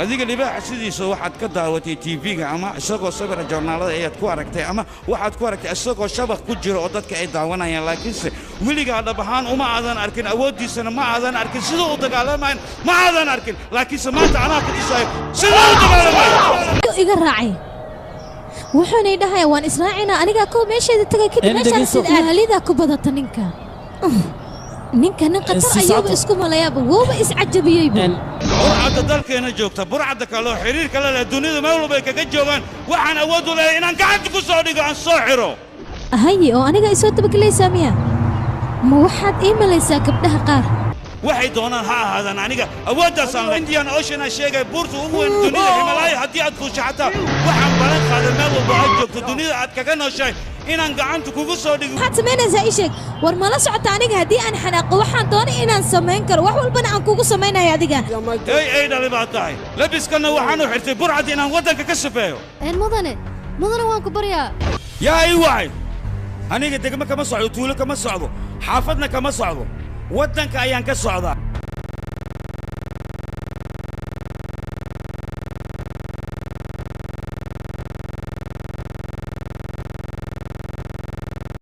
adiga libaaxa sidiisa waxaad ka daawatay TV-ga ama isagoo sawir joornaalada ayaad ku aragtay ama waxaad ku aragtay isagoo shabaq ku jiro oo dadka ay daawanayaan laakiinse weligaa dhab ahaan uma aadan arkin awooddiisana ma aadan arkin sidoo u dagaalamayn ma aadan arkin laakiinse maanta anaa ku dhisayo sidoo u dagaalamayo iga raacay wuxuuna idhahay waan israacinaa anigaa koo meesheeda tagay kadib meeshaan sida aalida ku badata ninka nin qatar ayuu isku malayaaba wooba iscajabiyay burcadda dalkeena joogta burcadda kale oo xiriir kale leh dunida meel walba ay kaga joogaan waxaan awood u leeyahay inaan gacanta ku soo dhigo aan soo xiro haye oo aniga isoo tabagelaysaa miya ma waxaad ii malaysaa gabdhaha qaar waxay doonaan ha ahaadaan aniga awooddaasaan leh Indian Ocean aan sheegay buurta ugu weyn dunida Himalaya haddii aad fuusho xataa waxaan balan qaaday meel walba aad joogto dunida aad kaga nooshahay inaan gacanta kugu soo dhigo waxaad samaynaysaa ii sheeg war mala socota aniga haddii aan xanaaqo waxaan doonay inaan samayn karo wax walbana aan kugu samaynayo adiga ay dhali baad tahay labiskana waxaan u xirtay burcad inaan waddanka ka safeeyo mudane waan ku baryaa yaa ii wacay aniga degmo kama socdo tuulo kama socdo xaafadna kama socdo waddanka ayaan ka socdaa